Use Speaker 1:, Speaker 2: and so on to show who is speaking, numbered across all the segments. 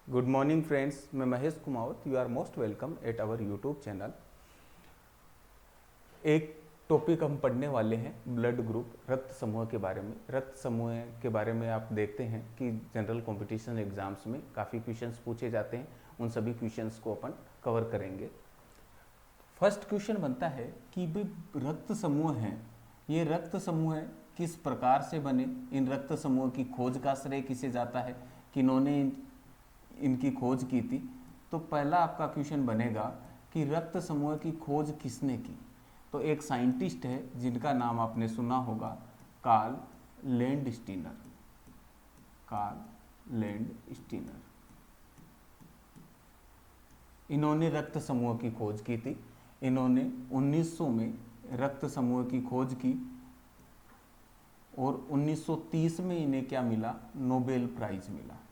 Speaker 1: Good morning friends, मैं Mahesh Kumawat. You are most welcome at our YouTube channel. एक topic हम पढ़ने वाले हैं ब्लड ग्रुप, रक्त समूह के बारे में। रक्त समूह के बारे में आप देखते हैं कि जनरल कंपटीशन एग्जाम्स में काफ़ी क्वेश्चंस पूछे जाते हैं। उन सभी क्वेश्चंस को अपन कवर करेंगे। फर्स्ट क्वेश्चन बनता है कि भाई रक्त समूह हैं, ये रक्त समूह किस प्रकार से बने, इन रक्त समूह की खोज का श्रेय किसे जाता है, किन्होंने इनकी खोज की थी। तो पहला आपका क्वेश्चन बनेगा कि रक्त समूह की खोज किसने की। तो एक साइंटिस्ट है जिनका नाम आपने सुना होगा, कार्ल लैंडस्टीनर। कार्ल लैंडस्टीनर, इन्होंने रक्त समूह की खोज की थी। इन्होंने 1900 में रक्त समूह की खोज की और 1930 में इन्हें क्या मिला, नोबेल प्राइज मिला।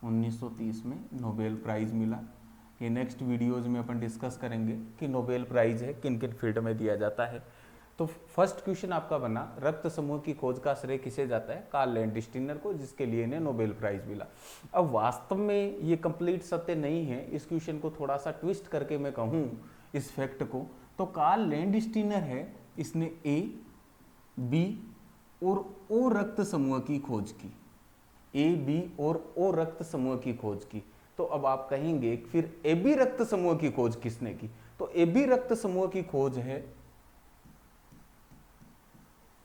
Speaker 1: 1930 में नोबेल प्राइज मिला। ये नेक्स्ट वीडियोज में अपन डिस्कस करेंगे कि नोबेल प्राइज है किन किन फील्ड में दिया जाता है। तो फर्स्ट क्वेश्चन आपका बना, रक्त समूह की खोज का श्रेय किसे जाता है, कार्ल लैंडस्टीनर को, जिसके लिए इन्हें नोबेल प्राइज मिला। अब वास्तव में ये कंप्लीट सत्य नहीं है। इस क्वेश्चन को थोड़ा सा ट्विस्ट करके मैं कहूँ इस फैक्ट को, तो कार्ल लैंडस्टीनर है, इसने ए, बी और ओ रक्त समूह की खोज की। ए, बी और ओ रक्त समूह की खोज की। तो अब आप कहेंगे फिर ए बी रक्त समूह की खोज किसने की। तो ए बी रक्त समूह की खोज है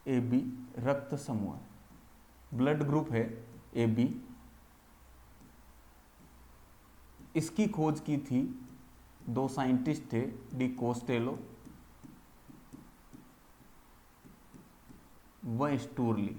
Speaker 1: ए बी रक्त समूह, ब्लड ग्रुप है ए बी। इसकी खोज की थी दो साइंटिस्ट थे, डी कोस्टेलो व स्टूरली।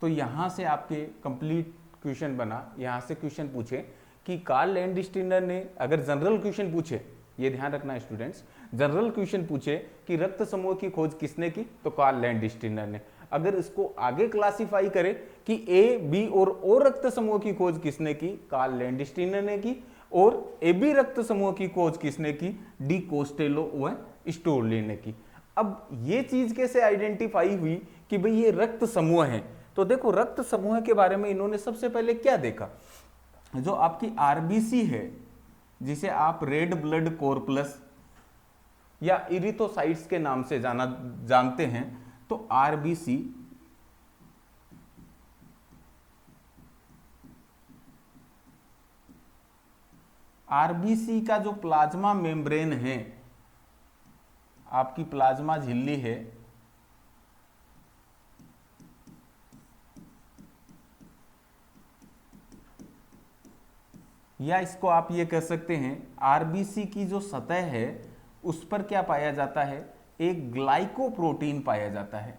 Speaker 1: तो यहां से आपके कंप्लीट क्वेश्चन बना। यहां से क्वेश्चन पूछे कि कार्ल लैंडस्टीनर ने, अगर जनरल क्वेश्चन पूछे, ये ध्यान रखना स्टूडेंट्स, जनरल क्वेश्चन पूछे कि रक्त समूह की खोज किसने की, तो कार्ल लैंडस्टीनर ने। अगर इसको आगे क्लासिफाई करें कि ए, बी और ओ रक्त समूह की खोज किसने की, कार्ल लैंडस्टीनर ने की। और ए बी रक्त समूह की खोज किसने की, डी कोस्टेलो व स्टोरली ने की। अब ये चीज कैसे आइडेंटिफाई हुई कि भाई ये रक्त समूह है। तो देखो, रक्त समूह के बारे में इन्होंने सबसे पहले क्या देखा, जो आपकी आरबीसी है, जिसे आप रेड ब्लड कॉर्पस या इरिथोसाइट्स के नाम से जानते हैं। तो आरबीसी का जो प्लाज्मा मेम्ब्रेन है, आपकी प्लाज्मा झिल्ली है, या इसको आप ये कह सकते हैं आरबीसी की जो सतह है उस पर क्या पाया जाता है, एक ग्लाइकोप्रोटीन पाया जाता है।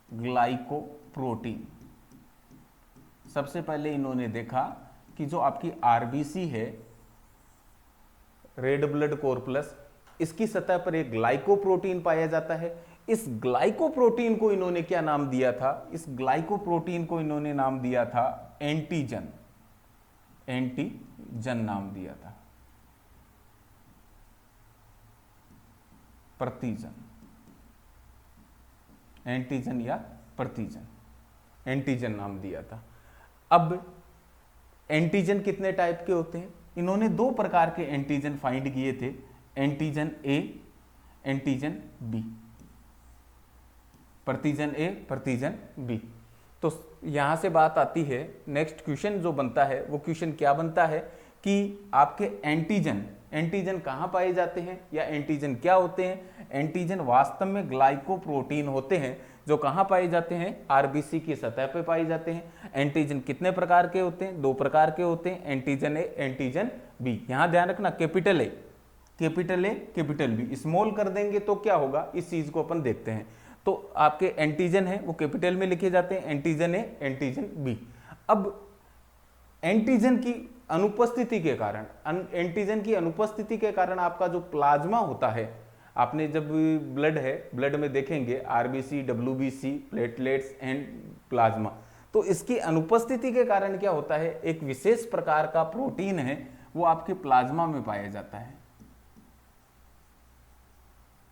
Speaker 1: ग्लाइकोप्रोटीन सबसे पहले इन्होंने देखा कि जो आपकी आरबीसी है, रेड ब्लड कॉर्पस, इसकी सतह पर एक ग्लाइकोप्रोटीन पाया जाता है। इस ग्लाइकोप्रोटीन को इन्होंने क्या नाम दिया था, इस ग्लाइकोप्रोटीन को इन्होंने नाम दिया था एंटीजन। एंटीजन नाम दिया था, प्रतिजन, एंटीजन या प्रतिजन, एंटीजन नाम दिया था। अब एंटीजन कितने टाइप के होते हैं, इन्होंने दो प्रकार के एंटीजन फाइंड किए थे, एंटीजन ए, एंटीजन बी। प्रतिजन ए, प्रतिजन बी। तो यहां से बात आती है, नेक्स्ट क्वेश्चन जो बनता है वो क्वेश्चन क्या बनता है कि आपके एंटीजन कहां पाए जाते हैं या एंटीजन क्या होते हैं। एंटीजन वास्तव में ग्लाइकोप्रोटीन होते हैं जो कहां पाए जाते हैं, आरबीसी की सतह पे पाए जाते हैं। एंटीजन कितने प्रकार के होते हैं, दो प्रकार के होते हैं, एंटीजन ए, एंटीजन बी। यहां ध्यान रखना, capital A, capital B, small कर देंगे तो क्या होगा, इस चीज को अपन देखते हैं। तो आपके एंटीजन है वो कैपिटल में लिखे जाते हैं, एंटीजन ए, एंटीजन बी। अब एंटीजन की अनुपस्थिति के कारण, आपका जो प्लाज्मा होता है, आपने जब ब्लड है, ब्लड में देखेंगे RBC, WBC, platelets and plasma, तो इसकी अनुपस्थिति के कारण क्या होता है, एक विशेष प्रकार का प्रोटीन है वो आपके प्लाज्मा में पाया जाता है।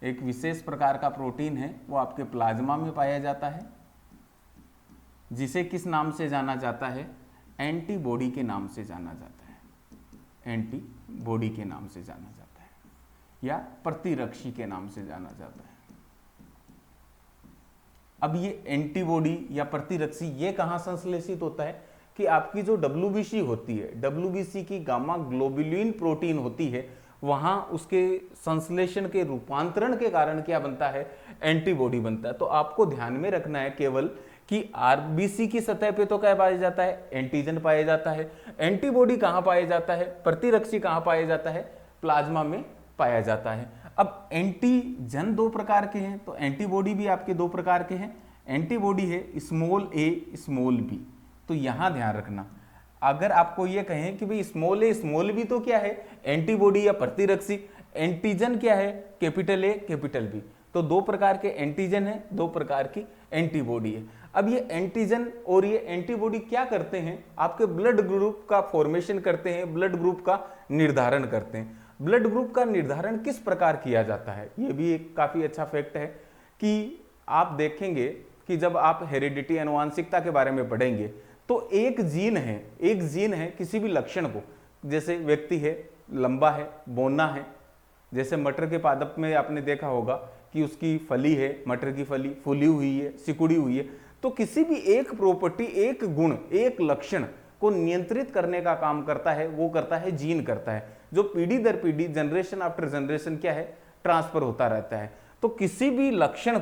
Speaker 1: एक विशेष प्रकार का प्रोटीन है, वो आपके प्लाज्मा में पाया जाता है, जिसे किस नाम से जाना जाता है? एंटीबॉडी के नाम से जाना जाता है, एंटीबॉडी के नाम से जाना जाता है, या प्रतिरक्षी के नाम से जाना जाता है। अब ये एंटीबॉडी या प्रतिरक्षी ये कहाँ संश्लेषित होता है कि आपकी जो WBC होती है, WBC की गामा ग्लोबुलिन प्रोटीन होती है, वहां उसके संश्लेषण के रूपांतरण के कारण क्या बनता है? एंटीबॉडी बनता है। तो आपको ध्यान में रखना है केवल कि RBC की सतह पे तो क्या पाया जाता है? एंटीजन पाया जाता है। एंटीबॉडी कहाँ पाया जाता है? प्रतिरक्षी कहाँ पाया जाता है? प्लाज्मा में पाया जाता है। अब एंटीजन दो प्रकार के हैं, तो एंटीबॉडी भी आपके दो प्रकार के हैं। एंटीबॉडी है स्मॉल a स्मॉल b। तो यहां ध्यान रखना, अगर आपको ये कहें कि भाई स्मॉल a स्मॉल b तो क्या है? एंटीबॉडी या प्रतिरक्षी। एंटीजन क्या है? Capital A capital B। तो दो प्रकार के एंटीजन है, दो प्रकार की एंटीबॉडी है। अब ये एंटीजन और ये एंटीबॉडी क्या करते हैं? आपके ब्लड ग्रुप का फॉर्मेशन करते हैं, ब्लड ग्रुप का निर्धारण करते हैं। ब्लड ग्रुप का निर्धारण किस प्रकार किया जाता है? ये भी एक काफी अच्छा फैक्ट है कि आप देखेंगे कि जब आप हेरिडिटी आनुवांशिकता के बारे में पढ़ेंगे तो एक जीन है किसी भी लक्षण को, जैसे व्यक्ति है लंबा है, बौना है, जैसे मटर के पादप में आपने देखा होगा कि उसकी फली है, मटर की फली फूली हुई है, सिकुड़ी हुई है। तो किसी भी एक प्रॉपर्टी, एक गुण, एक लक्षण को नियंत्रित करने का काम करता है, वो करता है जीन करता है, जो पीढ़ी दर पीढ़ी, जनरेशन आफ्टर जनरेशन क्या है? ट्रांसफर होता रहता है। तो किसी भी लक्षण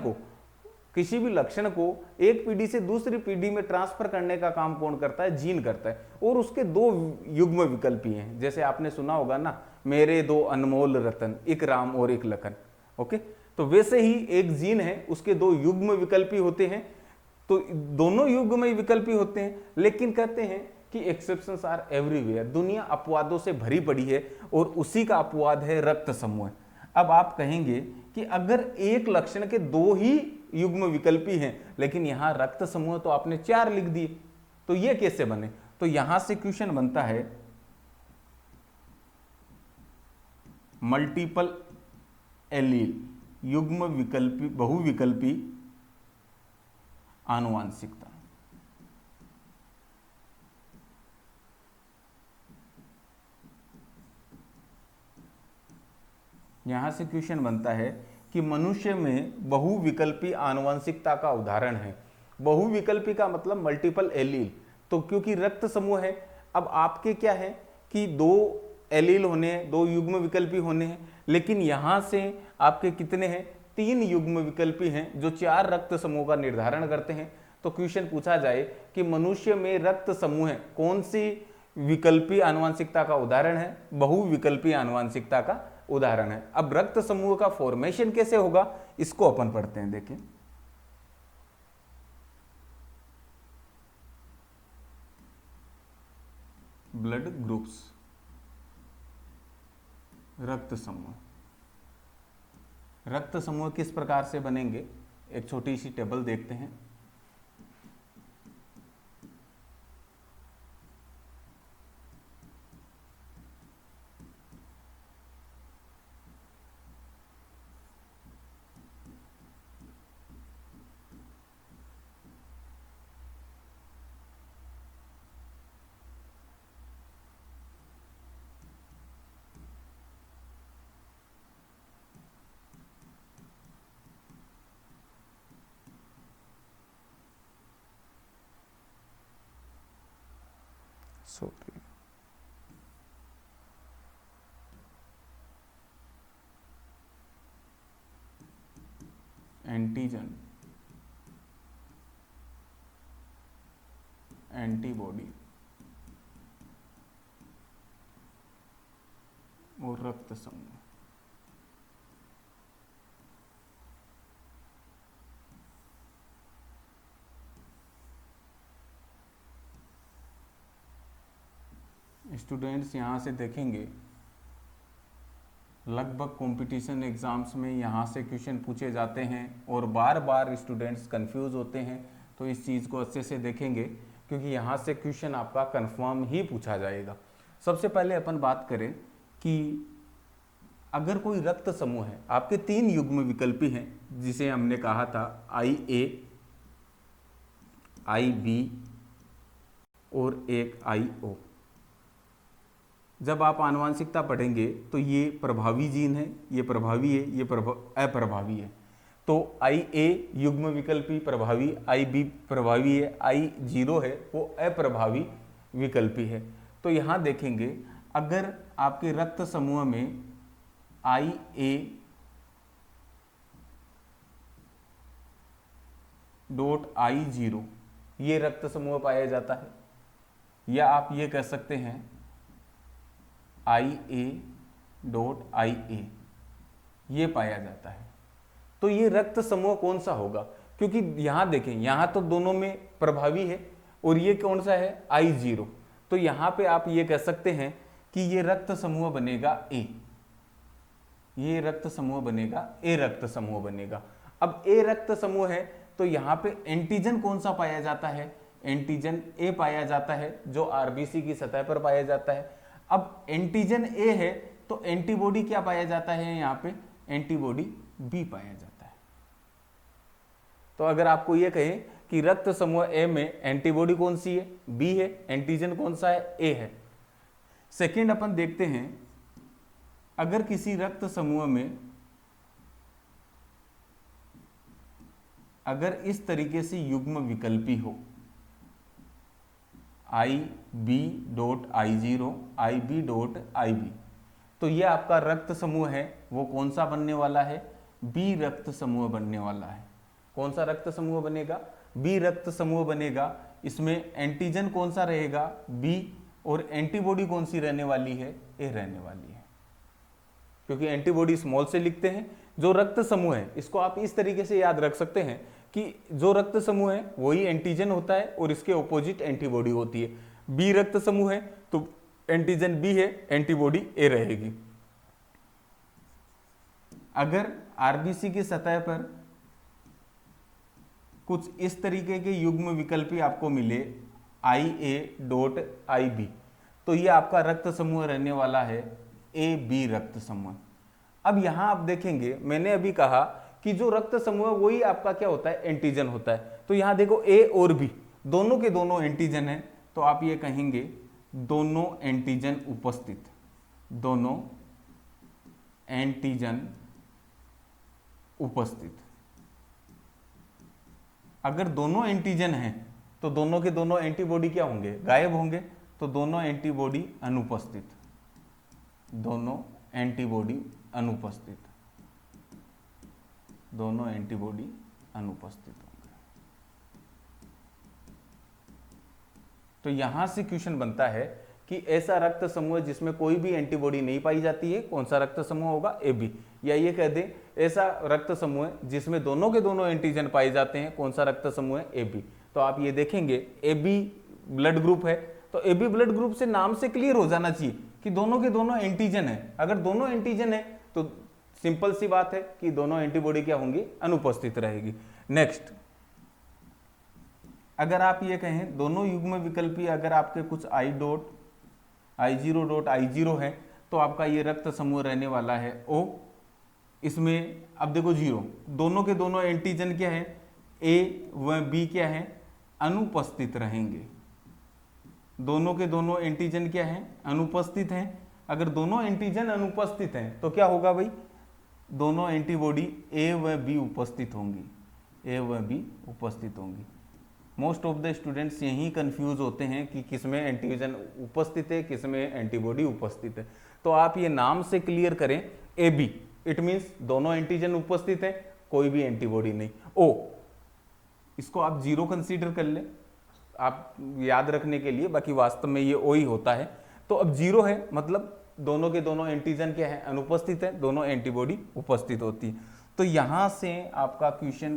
Speaker 1: को एक पीढ़ी से दूसरी पीढ़ी में ट्रांसफर करने का काम कौन करता है? जीन करता है। और उसके दो युग्म विकल्पी हैं, जैसे आपने सुना होगा ना, मेरे दो अनमोल रतन, एक राम और एक लखन। ओके, तो वैसे ही एक जीन है, उसके दो युग्म विकल्पी होते हैं। तो दोनों युग्म विकल्पी होते हैं, लेकिन कहते हैं कि एक्सेप्शंस आर एवरीवेयर। दुनिया अपवादों से भरी पड़ी है और उसी का अपवाद है रक्त समूह। अब आप कहेंगे कि अगर एक लक्षण के दो ही युग्म विकल्पी हैं, लेकिन यहां रक्त समूह तो आपने 4 लिख दिए, तो ये कैसे बने? तो यहां से क्वेश्चन बनता है मल्टीपल एलील, युग्म विकल्पी, बहुविकल्पी आनुवांशिकता। यहां से क्वेश्चन बनता है कि मनुष्य में बहुविकल्पी आनुवंशिकता का उदाहरण है। बहुविकल्पी का मतलब मल्टीपल एलील। तो क्योंकि रक्त समूह है, अब आपके क्या है कि 2 एलील होने हैं, 2 युग्म विकल्पी होने हैं, लेकिन यहां से आपके कितने हैं? 3 युग्म विकल्पी हैं जो 4 रक्त समूह का निर्धारण करते हैं। तो क्वेश्चन पूछा जाए कि मनुष्य में रक्त समूह है, कौन सी विकल्पी आनुवंशिकता का उदाहरण है? बहुविकल्पी आनुवंशिकता का उदाहरण है। अब रक्त समूह का फॉर्मेशन कैसे होगा, इसको अपन पढ़ते हैं। देखिए, ब्लड ग्रुप्स, रक्त समूह। रक्त समूह किस प्रकार से बनेंगे? एक छोटी सी टेबल देखते हैं। एंटीजन, एंटीबॉडी और रक्त समूह। स्टूडेंट्स यहाँ से देखेंगे लगभग कंपटीशन एग्जाम्स में यहाँ से क्वेश्चन पूछे जाते हैं और बार बार स्टूडेंट्स कंफ्यूज होते हैं। तो इस चीज़ को अच्छे से देखेंगे क्योंकि यहाँ से क्वेश्चन आपका कंफर्म ही पूछा जाएगा। सबसे पहले अपन बात करें कि अगर कोई रक्त समूह है, आपके 3 युग्म विकल्पी हैं जिसे हमने कहा था IA, IB और एक IO। जब आप आनुवांशिकता पढ़ेंगे तो ये प्रभावी जीन है, ये प्रभावी है, ये अप्रभावी है। तो IA युग्म विकल्पी प्रभावी, IB प्रभावी है, I0 है वो अप्रभावी विकल्पी है। तो यहाँ देखेंगे अगर आपके रक्त समूह में IA डॉट I0 ये रक्त समूह पाया जाता है, या आप ये कह सकते हैं IA डॉट IA ये पाया जाता है, तो ये रक्त समूह कौन सा होगा? क्योंकि यहां देखें, यहां तो दोनों में प्रभावी है और ये कौन सा है I0, तो यहां पे आप ये कह सकते हैं कि ये रक्त समूह बनेगा A, ये रक्त समूह बनेगा A रक्त समूह बनेगा। अब A रक्त समूह है तो यहाँ पे एंटीजन कौन सा पाया जाता है? एंटीजन A पाया जाता है जो आरबीसी की सतह पर पाया जाता है। अब एंटीजन A है तो एंटीबॉडी क्या पाया जाता है? यहाँ पे एंटीबॉडी B पाया जाता है। तो अगर आपको ये कहे कि रक्त समूह A में एंटीबॉडी कौन सी है? B है। एंटीजन कौन सा है? A है। सेकेंड अपन देखते हैं, अगर किसी रक्त समूह में अगर इस तरीके से युग्म विकल्पी हो IB dot I0, IB dot IB, तो ये आपका रक्त समूह है वो कौन सा बनने वाला है? B रक्त समूह बनने वाला है। कौन सा रक्त समूह बनेगा? B रक्त समूह बनेगा। इसमें एंटीजन कौन सा रहेगा? B, और एंटीबॉडी कौन सी रहने वाली है? A रहने वाली है, क्योंकि एंटीबॉडी स्मॉल से लिखते हैं। जो रक्त समूह है इसको आप इस तरीके से याद रख सकते हैं कि जो रक्त समूह है वही एंटीजन होता है और इसके ऑपोजिट एंटीबॉडी होती है। बी रक्त समूह है तो एंटीजन बी है, एंटीबॉडी ए रहेगी। अगर आरबीसी की सतह पर कुछ इस तरीके के युग्म विकल्पी आपको मिले IA डॉट IB, तो ये आपका रक्त समूह रहने वाला है AB रक्त समूह। अब यहां आप देखेंगे, मैंने अभी कहा कि जो रक्त समूह है वही आपका क्या होता है? एंटीजन होता है। तो यहां देखो A और B दोनों के दोनों एंटीजन है, तो आप ये कहेंगे दोनों एंटीजन उपस्थित, दोनों एंटीजन उपस्थित। अगर दोनों एंटीजन हैं तो दोनों के दोनों एंटीबॉडी क्या होंगे? गायब होंगे। तो दोनों एंटीबॉडी अनुपस्थित, दोनों एंटीबॉडी अनुपस्थित, दोनों एंटीबॉडी अनुपस्थित होंगे। तो यहां से क्वेश्चन बनता है कि ऐसा रक्त समूह जिसमें कोई भी एंटीबॉडी नहीं पाई जाती है, कौन सा रक्त समूह होगा? AB। या ये कह दें ऐसा रक्त समूह जिसमें दोनों के दोनों एंटीजन पाए जाते हैं, कौन सा रक्त समूह है? AB। तो आप ये देखेंगे AB ब्लड ग्रुप है, तो AB ब्लड ग्रुप से नाम से क्लियर हो जाना चाहिए कि दोनों के दोनों एंटीजन है। अगर दोनों एंटीजन है तो सिंपल सी बात है कि दोनों एंटीबॉडी क्या होंगी? अनुपस्थित रहेगी। नेक्स्ट, अगर आप ये कहें दोनों युग्म विकल्पी अगर आपके कुछ I0 डॉट I0 है तो आपका ये रक्त समूह रहने वाला है O। इसमें अब देखो 0, दोनों के दोनों एंटीजन क्या है? A व B क्या है? अनुपस्थित रहेंगे। दोनों के दोनों एंटीजन क्या है? अनुपस्थित हैं। अगर दोनों एंटीजन अनुपस्थित हैं तो क्या होगा भाई? दोनों एंटीबॉडी A व B उपस्थित होंगी, A व B उपस्थित होंगी। मोस्ट ऑफ द स्टूडेंट्स यही कंफ्यूज होते हैं कि किसमें एंटीजन उपस्थित है, किसमें एंटीबॉडी उपस्थित है। तो आप ये नाम से क्लियर करें AB, इट मीन्स दोनों एंटीजन उपस्थित है, कोई भी एंटीबॉडी नहीं। O, इसको आप 0 कंसीडर कर लें आप याद रखने के लिए, बाकी वास्तव में ये O ही होता है। तो अब 0 है मतलब दोनों के दोनों एंटीजन क्या है? अनुपस्थित है, दोनों एंटीबॉडी उपस्थित होती है। तो यहां से आपका क्वेश्चन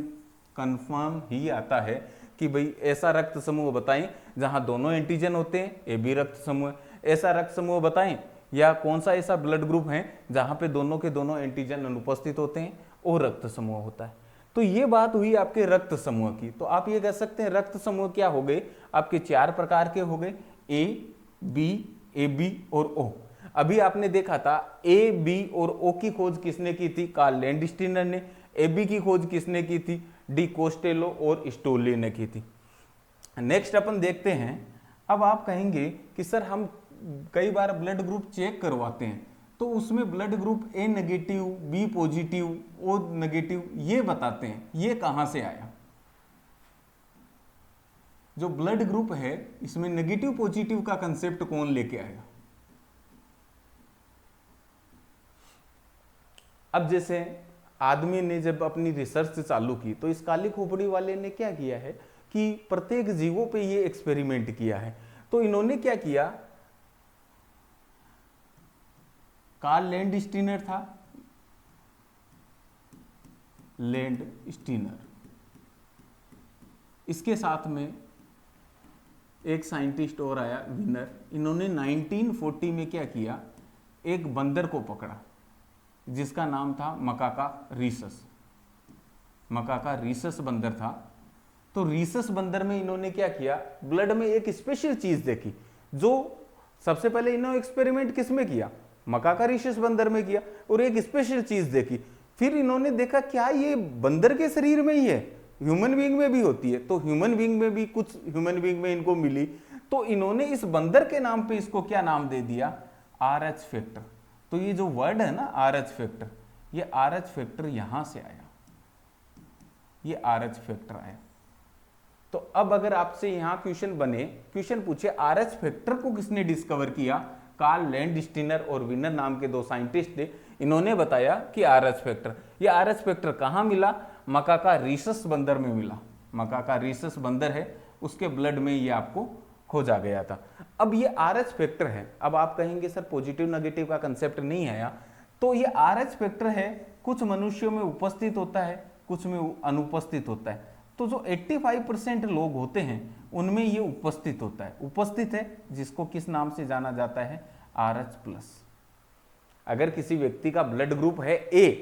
Speaker 1: कंफर्म ही आता है कि भाई ऐसा रक्त समूह बताएं जहां दोनों एंटीजन होते हैं, AB रक्त समूह। ऐसा रक्त समूह बताएं या कौन सा ऐसा ब्लड ग्रुप है जहां पे दोनों के दोनों एंटीजन अनुपस्थित होते हैं, वो रक्त समूह होता है। तो ये बात हुई आपके रक्त समूह की। तो आप ये कह सकते हैं रक्त समूह क्या हो गए? आपके 4 प्रकार के हो गए, A, B, AB और O। अभी आपने देखा था ए, बी और ओ की खोज किसने की थी? कार्ल लैंडस्टीनर ने। ए बी की खोज किसने की थी? डी कोस्टेलो और स्टोरली ने की थी। नेक्स्ट अपन देखते हैं। अब आप कहेंगे कि सर हम कई बार ब्लड ग्रुप चेक करवाते हैं तो उसमें blood group A negative, B positive, O negative ये बताते हैं, ये कहां से आया? जो ब्लड ग्रुप है इसमें नेगेटिव पॉजिटिव का कंसेप्ट कौन लेके आया? अब जैसे आदमी ने जब अपनी रिसर्च चालू की तो इस काली खोपड़ी वाले ने क्या किया है कि प्रत्येक जीवों पे ये एक्सपेरिमेंट किया है। तो इन्होंने क्या किया, कार्ल लैंडस्टीनर था, लैंडस्टीनर, इसके साथ में एक साइंटिस्ट और आया, विनर। इन्होंने 1940 में क्या किया, एक बंदर को पकड़ा जिसका नाम था मकाका रीसस। मकाका रीसस बंदर था। तो रीसस बंदर में इन्होंने क्या किया, ब्लड में एक स्पेशल चीज देखी। जो सबसे पहले इन्होंने एक्सपेरिमेंट किस में किया? मकाका रीसस बंदर में किया, और एक स्पेशल चीज देखी। फिर इन्होंने देखा क्या ये बंदर के शरीर में ही है, ह्यूमन बीइंग में भी होती है। तो ह्यूमन बीइंग में भी कुछ ह्यूमन बीइंग में इनको मिली, तो इन्होंने इस बंदर के नाम पे इसको क्या नाम दे दिया, RH फैक्टर। तो ये जो वर्ड है ना RH फैक्टर, ये RH फैक्टर यहां से आया, ये RH फैक्टर आया। तो अब अगर आपसे यहां क्वेश्चन बने, क्वेश्चन पूछे RH फैक्टर को किसने डिस्कवर किया? कार्ल लैंडस्टीनर और विनर नाम के दो साइंटिस्ट थे। इन्होंने बताया कि RH फैक्टर, ये RH फैक्टर कहां मिला? मकाका रीसस बंदर में मिला। मकाका रीसस बंदर है, उसके ब्लड में ये आपको खोजा गया था। अब ये RH फैक्टर है। अब आप कहेंगे सर पॉजिटिव नेगेटिव का कंसेप्ट नहीं आया, तो ये RH फैक्टर है, कुछ मनुष्यों में उपस्थित होता है, कुछ में अनुपस्थित होता है। तो जो 85% लोग होते हैं उनमें ये उपस्थित होता है, उपस्थित है, जिसको किस नाम से जाना जाता है? RH+। अगर किसी व्यक्ति का ब्लड ग्रुप है A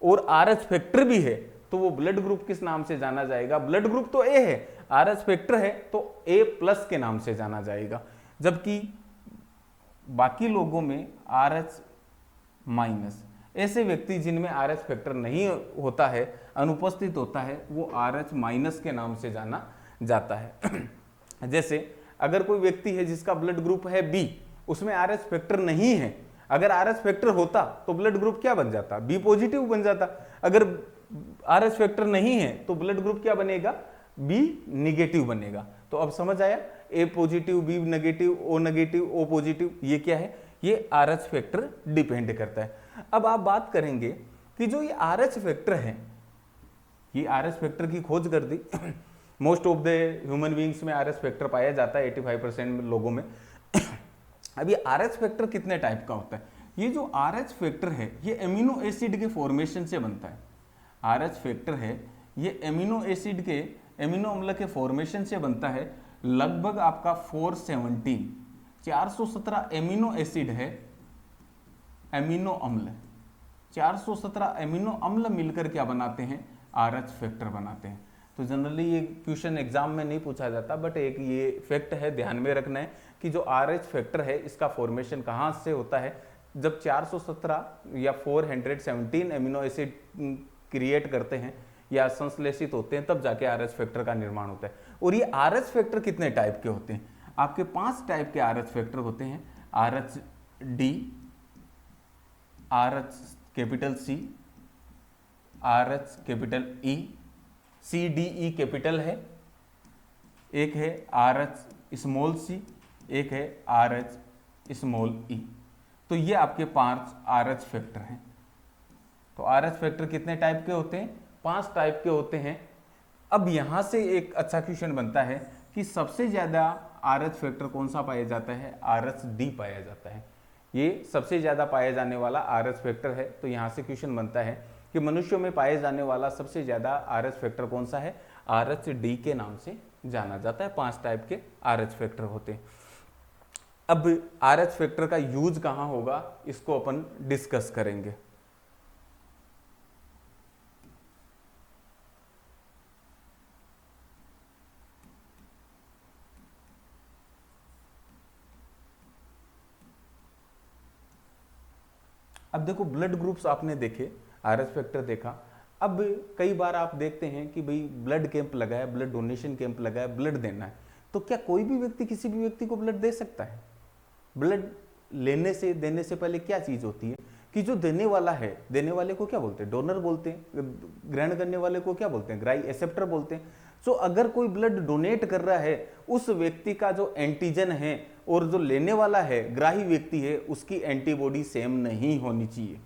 Speaker 1: और RH फैक्टर भी है तो वो ब्लड ग्रुप किस नाम से जाना जाएगा? ब्लड ग्रुप तो A है, RH फैक्टर है तो A+ के नाम से जाना जाएगा। जबकि बाकी लोगों में RH-, ऐसे व्यक्ति जिनमें RH फैक्टर नहीं होता है, अनुपस्थित होता है, वो RH- के नाम से जाना जाता है। जैसे अगर कोई व्यक्ति है जिसका ब्लड ग्रुप है B, उसमें RH फैक्टर नहीं है, अगर RH फैक्टर होता तो ब्लड ग्रुप क्या बन जाता? B पॉजिटिव बन जाता। अगर RH फैक्टर नहीं है तो ब्लड ग्रुप क्या बनेगा? B निगेटिव बनेगा। तो अब समझ आया, A positive, B negative, O negative, O positive, ये क्या है? ये RH फैक्टर डिपेंड करता है। अब आप बात करेंगे कि जो ये RH फैक्टर है, ये RH फैक्टर की खोज कर दी। Most of the human beings में RH फैक्टर पाया जाता है, 85% लोगों में। अब ये RH फैक्टर कितने टाइप का होता है? ये जो RH फैक्टर है ये एमिनो एसिड के फॉर्मेशन से बनता है। RH फैक्टर है ये एमिनो एसिड के, एमिनो अम्ल के फॉर्मेशन से बनता है। लगभग आपका 417 एमिनो एसिड है, एमिनो अम्ल, 417 एमिनो अम्ल मिलकर क्या बनाते हैं? RH फैक्टर बनाते हैं। तो जनरली ये क्वेश्चन एग्जाम में नहीं पूछा जाता, बट एक ये फैक्ट है, ध्यान में रखना है कि जो RH फैक्टर है इसका फॉर्मेशन कहाँ से होता है? जब 417 या 417 एमिनो एसिड क्रिएट करते हैं या संश्लेषित होते हैं, तब जाके RH फैक्टर का निर्माण होता है। और ये RH फैक्टर कितने टाइप के होते हैं? आपके 5 टाइप के RH फैक्टर होते हैं। RH-D, RH-C, RH-E, CDE capital है, एक है RH-c, एक है RH-e। तो ये आपके 5 RH फैक्टर हैं। तो RH फैक्टर कितने टाइप के होते हैं? 5 टाइप के होते हैं। अब यहां से एक अच्छा क्वेश्चन बनता है कि सबसे ज्यादा RH फैक्टर कौन सा पाया जाता है? RH-D पाया जाता है। ये सबसे ज्यादा पाया जाने वाला RH फैक्टर है। तो यहां से क्वेश्चन बनता है कि मनुष्यों में पाए जाने वाला सबसे ज्यादा RH फैक्टर कौन सा है? RH-D के नाम से जाना जाता है। 5 टाइप के RH फैक्टर होते हैं। अब RH फैक्टर का यूज कहां होगा इसको अपन डिस्कस करेंगे। अब देखो ब्लड ग्रुप्स आपने देखे, आरएच फैक्टर देखा। अब कई बार आप देखते हैं कि भाई ब्लड कैंप लगा है, ब्लड डोनेशन कैंप लगा है, ब्लड देना है, तो क्या कोई भी व्यक्ति किसी भी व्यक्ति को ब्लड दे सकता है? ब्लड लेने से देने से पहले क्या चीज होती है कि जो देने वाला है, देने वाले को क्या बोलते हैं? डोनर बोलते हैं। ग्रहण करने वाले को क्या बोलते हैं? ग्राही, एक्सेप्टर बोलते हैं। सो अगर कोई ब्लड डोनेट कर रहा है, उस व्यक्ति का जो एंटीजन है और जो लेने वाला है, ग्राही व्यक्ति है, उसकी एंटीबॉडी सेम नहीं होनी चाहिए।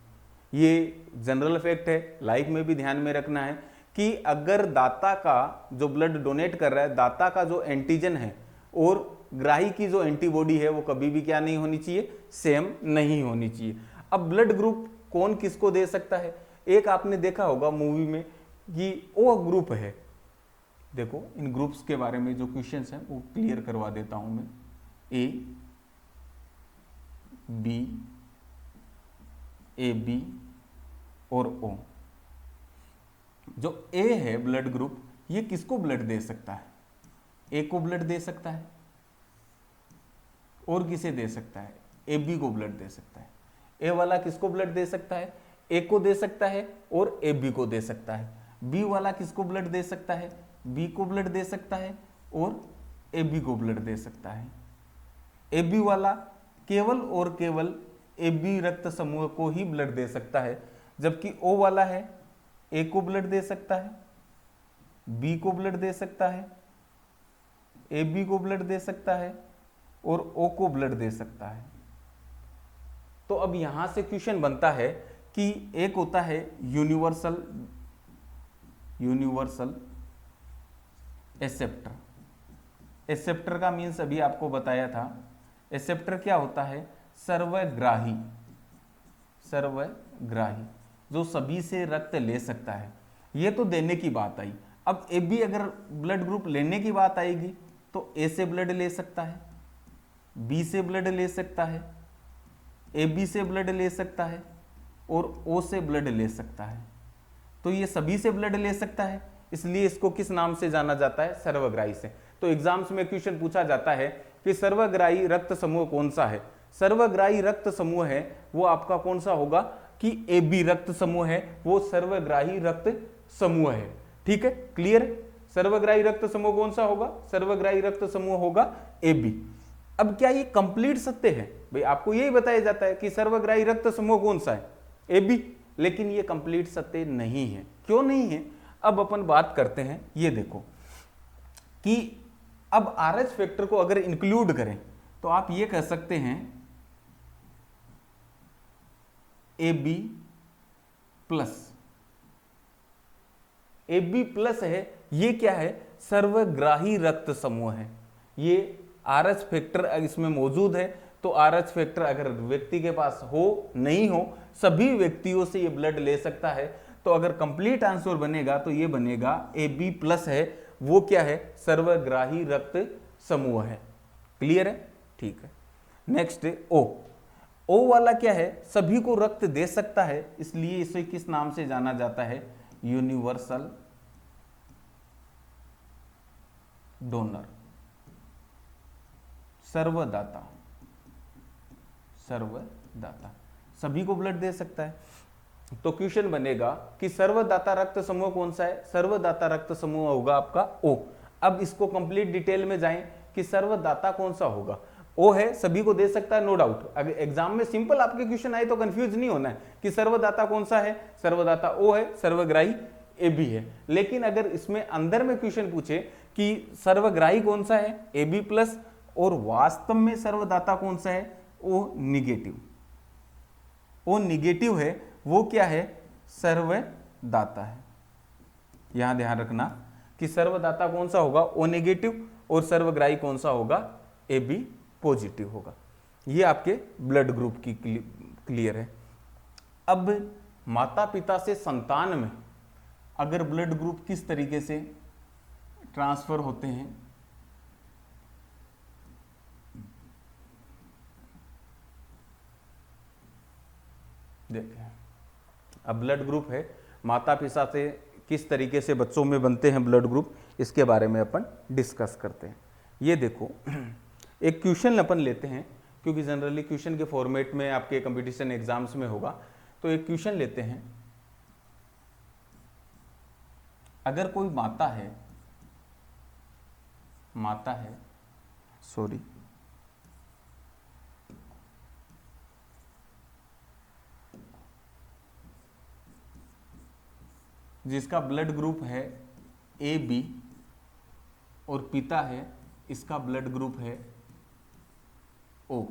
Speaker 1: ये जनरल फैक्ट है, लाइफ में भी ध्यान में रखना है कि अगर दाता का, जो ब्लड डोनेट कर रहा है, दाता का जो एंटीजन है और ग्राही की जो एंटीबॉडी है, वो कभी भी क्या नहीं होनी चाहिए? सेम नहीं होनी चाहिए। अब ब्लड ग्रुप कौन किसको दे सकता है? एक आपने देखा होगा मूवी में कि ओ ग्रुप है। देखो इन ग्रुप्स के बारे में जो क्वेश्चंस हैं वो क्लियर करवा देता हूं मैं। ए बी और ओ। जो ए है ब्लड ग्रुप, ये किसको ब्लड दे सकता है? ए को ब्लड दे सकता है और किसे दे सकता है? ए बी को ब्लड दे सकता है। ए वाला किसको ब्लड दे सकता है? ए को दे सकता है और ए बी को दे सकता है। बी वाला किसको ब्लड दे सकता है? बी को ब्लड दे सकता है और ए बी को ब्लड दे सकता है। ए बी वाला केवल और केवल ए बी रक्त समूह को ही ब्लड दे सकता है, जबकि ओ वाला है ए को ब्लड दे सकता है, बी को ब्लड दे सकता है, ए बी को ब्लड दे सकता है और ओ को ब्लड दे सकता है। तो अब यहां से क्वेश्चन बनता है कि एक होता है यूनिवर्सल एक्सेप्टर। एक्सेप्टर का मीन्स अभी आपको बताया था। एक्सेप्टर क्या होता है? सर्वग्राही, जो सभी से रक्त ले सकता है। ये तो देने की बात आई। अब ए बी अगर ब्लड ग्रुप लेने की बात आएगी तो ए से ब्लड ले सकता है, बी से ब्लड ले सकता है, ए बी से ब्लड ले सकता है और ओ से ब्लड ले सकता है। तो ये सभी से ब्लड ले सकता है, इसलिए इसको किस नाम से जाना जाता है? सर्वग्राही से। तो एग्जाम्स में क्वेश्चन पूछा जाता है कि सर्वग्राही रक्त समूह कौन सा है? सर्वग्राही रक्त समूह है वो आपका कौन सा होगा कि ए बी रक्त समूह है, वो सर्वग्राही रक्त समूह है। ठीक है, क्लियर है? सर्वग्राही रक्त समूह कौन सा होगा? सर्वग्राही रक्त समूह होगा ए बी। अब क्या ये कंप्लीट सत्य है? भाई आपको यही बताया जाता है कि सर्वग्राही रक्त समूह कौन सा है? A B. लेकिन ये कंप्लीट सत्य नहीं है। क्यों नहीं है? अब अपन बात करते हैं। ये देखो कि अब आरएच फैक्टर को अगर इंक्लूड करें तो आप ये कह सकते हैं ए बी प्लस है। ये क्या है? सर्वग्राही रक्त समूह है। ये आरएच फैक्टर इसमें मौजूद है। तो आरएच फैक्टर अगर व्यक्ति के पास हो, नहीं हो, सभी व्यक्तियों से ये ब्लड ले सकता है। तो अगर कंप्लीट आंसर बनेगा तो ये बनेगा ए बी प्लस है, वो क्या है? सर्वग्राही रक्त समूह है। क्लियर है? ठीक है। नेक्स्ट ओ वाला क्या है? सभी को रक्त दे सकता है, इसलिए इसे किस नाम से जाना जाता है? यूनिवर्सल डोनर, सर्वदाता। सभी को ब्लड दे सकता है। तो क्वेश्चन बनेगा कि सर्वदाता रक्त समूह कौन सा है? सर्वदाता रक्त समूह होगा आपका ओ। अब इसको कंप्लीट डिटेल में जाएं कि सर्वदाता कौन सा होगा। ओ है, सभी को दे सकता है, नो डाउट। अगर एग्जाम में सिंपल आपके क्वेश्चन आए तो कंफ्यूज नहीं होना है कि सर्वदाता कौन सा है। सर्वदाता ओ है, सर्वग्राही ए बी है। लेकिन अगर इसमें अंदर में क्वेश्चन पूछे कि सर्वग्राही कौन सा है? ए बी प्लस, और वास्तव में सर्वदाता कौन सा है? ओ निगेटिव। ओ निगेटिव है, वो क्या है? सर्वदाता है। यहां ध्यान रखना कि सर्वदाता कौन सा होगा? ओ नेगेटिव, और सर्वग्राही कौन सा होगा? ए बी पॉजिटिव होगा। ये आपके ब्लड ग्रुप की क्लियर है। अब माता पिता से संतान में अगर ब्लड ग्रुप किस तरीके से ट्रांसफर होते हैं, देखें। अब ब्लड ग्रुप है, माता पिता से किस तरीके से बच्चों में बनते हैं ब्लड ग्रुप, इसके बारे में अपन डिस्कस करते हैं। ये देखो एक क्वेश्चन अपन लेते हैं, क्योंकि जनरली क्वेश्चन के फॉर्मेट में आपके कंपटीशन एग्जाम्स में होगा तो एक क्वेश्चन लेते हैं। अगर कोई माता है सॉरी जिसका ब्लड ग्रुप है ए बी और पिता है इसका ब्लड ग्रुप है ओ,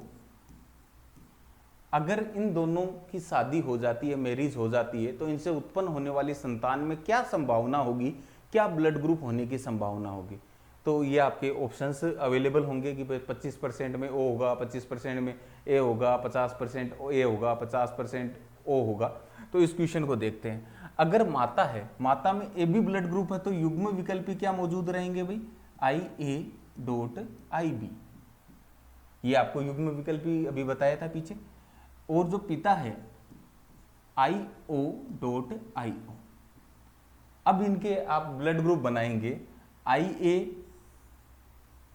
Speaker 1: अगर इन दोनों की शादी हो जाती है, मैरिज हो जाती है, तो इनसे उत्पन्न होने वाली संतान में क्या संभावना होगी, क्या ब्लड ग्रुप होने की संभावना होगी। तो ये आपके ऑप्शंस अवेलेबल होंगे कि 25% में ओ होगा, 25% में ए होगा, 50% ए होगा, 50% ओ होगा। तो इस क्वेश्चन को देखते हैं। अगर माता है, माता में ए बी ब्लड ग्रुप है, तो युग्म विकल्पी क्या मौजूद रहेंगे भाई, आई ए डॉट आई बी। ये आपको युग्म विकल्पी अभी बताया था पीछे। और जो पिता है आई ओ डॉट आई ओ। अब इनके आप ब्लड ग्रुप बनाएंगे आई ए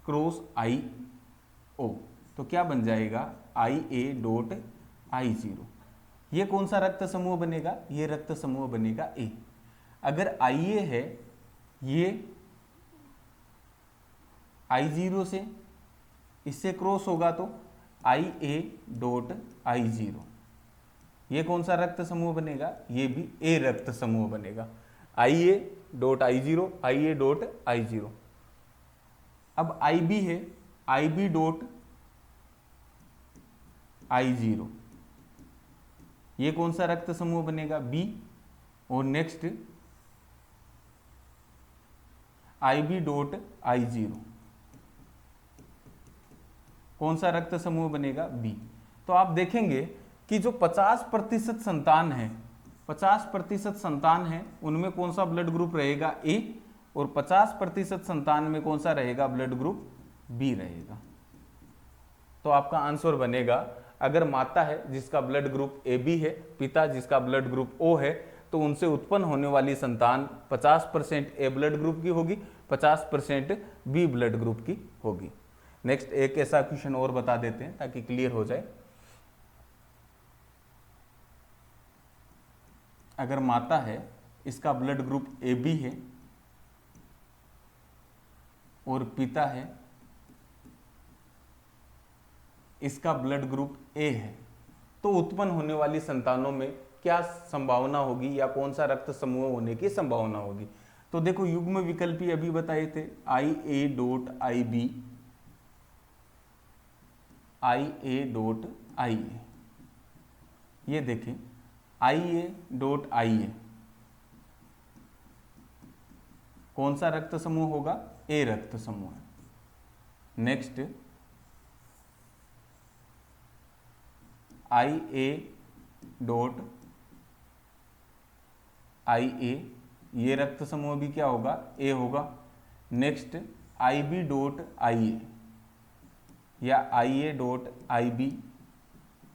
Speaker 1: क्रॉस आई ओ, तो क्या बन जाएगा आई ए डॉट आई जीरो। ये कौन सा रक्त समूह बनेगा, ये रक्त समूह बनेगा ए। अगर आई ए है, ये आई जीरो से इससे क्रॉस होगा तो आई ए डॉट आई जीरो। ये कौन सा रक्त समूह बनेगा, ये भी ए रक्त समूह बनेगा, I A dot I zero, I A dot I zero. अब आई बी है, I B dot I zero, ये कौन सा रक्त समूह बनेगा, बी। और next I B dot I zero, कौन सा रक्त समूह बनेगा, बी। तो आप देखेंगे कि जो 50% संतान है, 50% संतान है, उनमें कौन सा ब्लड ग्रुप रहेगा, ए। और 50% संतान में कौन सा रहेगा ब्लड ग्रुप, बी रहेगा। तो आपका आंसर बनेगा, अगर माता है जिसका ब्लड ग्रुप ए बी है, पिता जिसका ब्लड ग्रुप ओ है, तो उनसे उत्पन्न होने वाली संतान 50% ए ब्लड ग्रुप की होगी, 50% बी ब्लड ग्रुप की होगी। नेक्स्ट एक ऐसा क्वेश्चन और बता देते हैं ताकि क्लियर हो जाए। अगर माता है, इसका ब्लड ग्रुप ए बी है और पिता है इसका ब्लड ग्रुप ए है, तो उत्पन्न होने वाली संतानों में क्या संभावना होगी या कौन सा रक्त समूह होने की संभावना होगी। तो देखो युग्म विकल्पी अभी बताए थे, I A dot I B, I A dot I A. ये देखें आई ए डॉट आई ए, कौन सा रक्त समूह होगा, ए रक्त समूह। Next I A dot I A, ये रक्त समूह भी क्या होगा, ए होगा। Next I B dot I A या I A dot I B,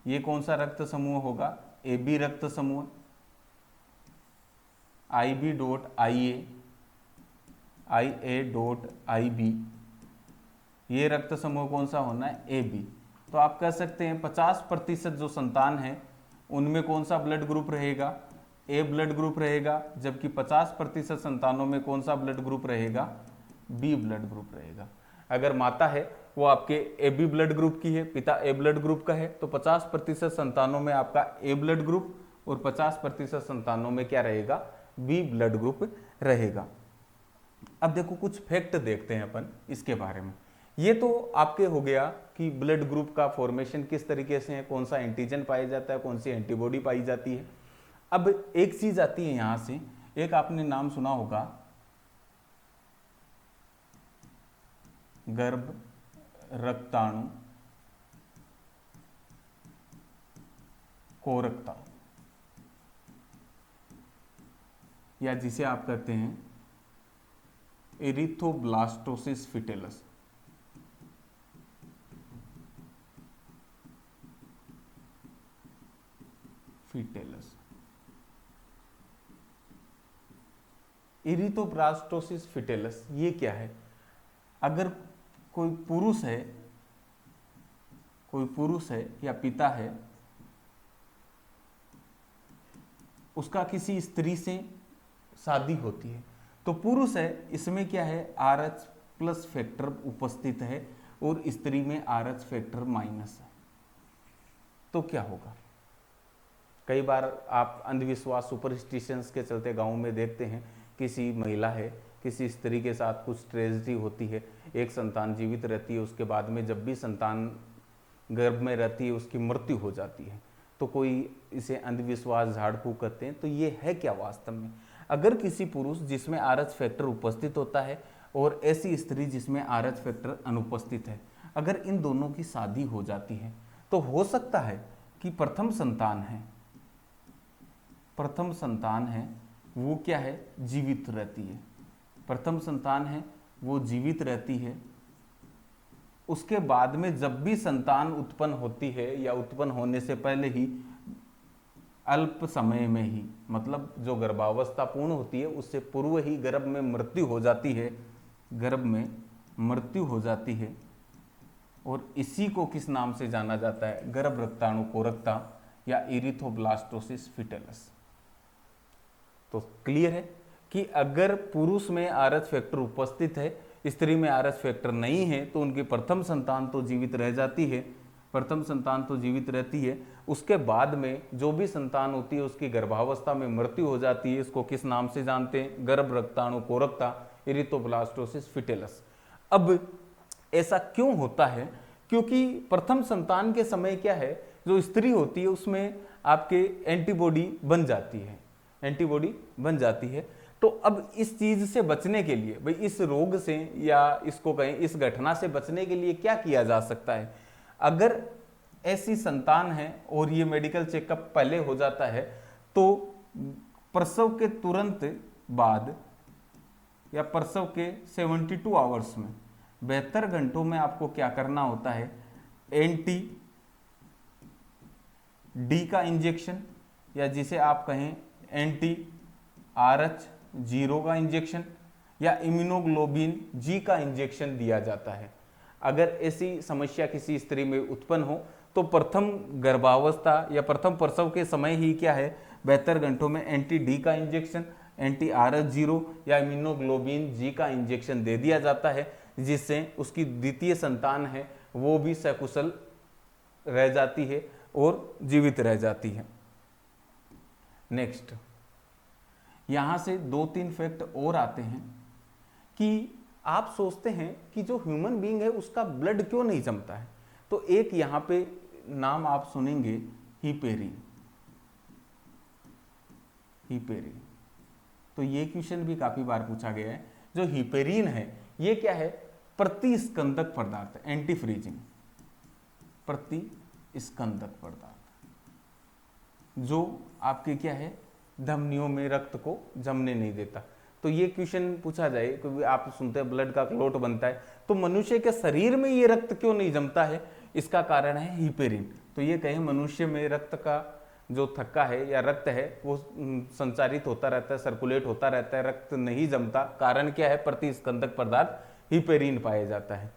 Speaker 1: ये कौन सा रक्त समूह होगा, ए बी रक्त समूह। I B dot I A dot I B, ये रक्त समूह कौन सा होना है, ए बी। तो आप कह सकते हैं 50% जो संतान है उनमें कौन सा ब्लड ग्रुप रहेगा, ए ब्लड ग्रुप रहेगा, जबकि 50% संतानों में कौन सा ब्लड ग्रुप रहेगा, बी ब्लड ग्रुप रहेगा। अगर माता है वो आपके ए बी ब्लड ग्रुप की है, पिता ए ब्लड ग्रुप का है, तो 50% संतानों में आपका ए ब्लड ग्रुप और 50% संतानों में क्या रहेगा, बी ब्लड ग्रुप रहेगा। अब देखो कुछ फैक्ट देखते हैं अपन इसके बारे में। ये तो आपके हो गया कि ब्लड ग्रुप का फॉर्मेशन किस तरीके से है, कौन सा एंटीजन पाया जाता है, कौन सी एंटीबॉडी पाई जाती है। अब एक चीज आती है यहां से, एक आपने नाम सुना होगा गर्भ रक्ताणु कोरकता, या जिसे आप कहते हैं एरिथ्रोब्लास्टोसिस फिटेलस। एरिथ्रोब्लास्टोसिस फिटेलस ये क्या है। अगर कोई पुरुष है या पिता है उसका किसी स्त्री से शादी होती है, तो पुरुष है इसमें क्या है, RH प्लस फैक्टर उपस्थित है और स्त्री में RH फैक्टर माइनस है, तो क्या होगा। कई बार आप अंधविश्वास सुपरस्टिशंस के चलते गाँव में देखते हैं, किसी महिला है, किसी स्त्री के साथ कुछ ट्रेजेडी होती है, एक संतान जीवित रहती है, उसके बाद में जब भी संतान गर्भ में रहती है उसकी मृत्यु हो जाती है, तो कोई इसे अंधविश्वास झाड़ फूक करते हैं। तो ये है क्या वास्तव में, अगर किसी पुरुष जिसमें RH फैक्टर उपस्थित होता है और ऐसी स्त्री जिसमें RH फैक्टर अनुपस्थित है, अगर इन दोनों की शादी हो जाती है तो हो सकता है कि प्रथम संतान है वो क्या है, जीवित रहती है, प्रथम संतान है वो जीवित रहती है। उसके बाद में जब भी संतान उत्पन्न होती है या उत्पन्न होने से पहले ही अल्प समय में ही, मतलब जो गर्भावस्था पूर्ण होती है उससे पूर्व ही गर्भ में मृत्यु हो जाती है, और इसी को किस नाम से जाना जाता है, गर्भ रक्ताणु कोरकता या इरिथोब्लास्टोसिस फिटेलस। तो क्लियर है कि अगर पुरुष में RH फैक्टर उपस्थित है, स्त्री में RH फैक्टर नहीं है, तो उनकी प्रथम संतान तो जीवित रह जाती है, उसके बाद में जो भी संतान होती है उसकी गर्भावस्था में मृत्यु हो जाती है। इसको किस नाम से जानते हैं, गर्भ रक्ताणु कोरकता, इरिथोब्लास्टोसिस फिटेलस। अब ऐसा क्यों होता है, क्योंकि प्रथम संतान के समय क्या है, जो स्त्री होती है उसमें आपके एंटीबॉडी बन जाती है। तो अब इस चीज से बचने के लिए, भाई इस रोग से या इसको कहें इस घटना से बचने के लिए क्या किया जा सकता है, अगर ऐसी संतान है और ये मेडिकल चेकअप पहले हो जाता है, तो प्रसव के तुरंत बाद या प्रसव के 72 आवर्स में, 72 घंटों में आपको क्या करना होता है, एंटी डी का इंजेक्शन या जिसे आप कहें एंटी RH0 का इंजेक्शन या इम्यूनोग्लोबिन G का इंजेक्शन दिया जाता है। अगर ऐसी समस्या किसी स्त्री में उत्पन्न हो तो प्रथम गर्भावस्था या प्रथम प्रसव के समय ही क्या है, 72 घंटों में एंटी डी का इंजेक्शन, एंटी RH0 या इम्यूनोग्लोबिन G का इंजेक्शन दे दिया जाता है, जिससे उसकी द्वितीय संतान है वो भी सकुशल रह जाती है और जीवित रह जाती है। नेक्स्ट, यहाँ से 2-3 फैक्ट और आते हैं कि आप सोचते हैं कि जो ह्यूमन बीइंग है उसका ब्लड क्यों नहीं जमता है। तो एक यहाँ पे नाम आप सुनेंगे, हिपेरिन। तो ये क्वेश्चन भी काफी बार पूछा गया है। जो हिपेरिन है ये क्या है, प्रतिस्कंदक पदार्थ, एंटी फ्रीजिंग प्रतिस्कंदक पदार्थ, जो आपके क्या है, धमनियों में रक्त को जमने नहीं देता। तो ये क्वेश्चन पूछा जाए, क्योंकि आप सुनते हैं ब्लड का क्लॉट बनता है, तो मनुष्य के शरीर में ये रक्त क्यों नहीं जमता है, इसका कारण है हिपेरिन। तो ये कहें मनुष्य में रक्त का जो थक्का है या रक्त है वो संचारित होता रहता है, सर्कुलेट होता रहता है, रक्त नहीं जमता, कारण क्या है, प्रतिस्कंदक पदार्थ हिपेरिन पाया जाता है।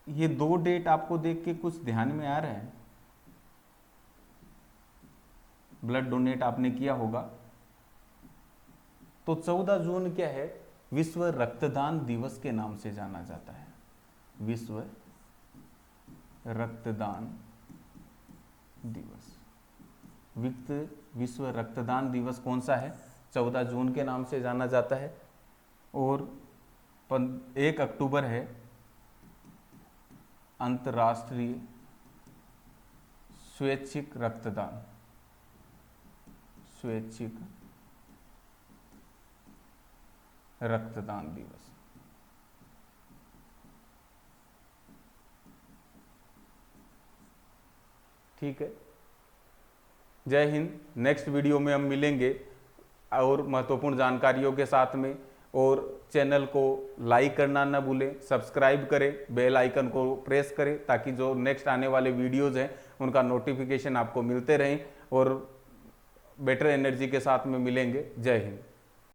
Speaker 1: ये 2 डेट आपको देख के कुछ ध्यान में आ रहा है, ब्लड डोनेट आपने किया होगा। तो 14 जून क्या है, विश्व रक्तदान दिवस के नाम से जाना जाता है। विश्व रक्तदान दिवस, विश्व रक्तदान दिवस कौन सा है, 14 जून के नाम से जाना जाता है। और 1 अक्टूबर है अंतर्राष्ट्रीय स्वैच्छिक रक्तदान दिवस। ठीक है, जय हिंद। नेक्स्ट वीडियो में हम मिलेंगे और महत्वपूर्ण जानकारियों के साथ में। और चैनल को लाइक करना ना भूलें, सब्सक्राइब करें, बेल आइकन को प्रेस करें, ताकि जो नेक्स्ट आने वाले वीडियोज़ हैं उनका नोटिफिकेशन आपको मिलते रहें। और बेटर एनर्जी के साथ में मिलेंगे। जय हिंद।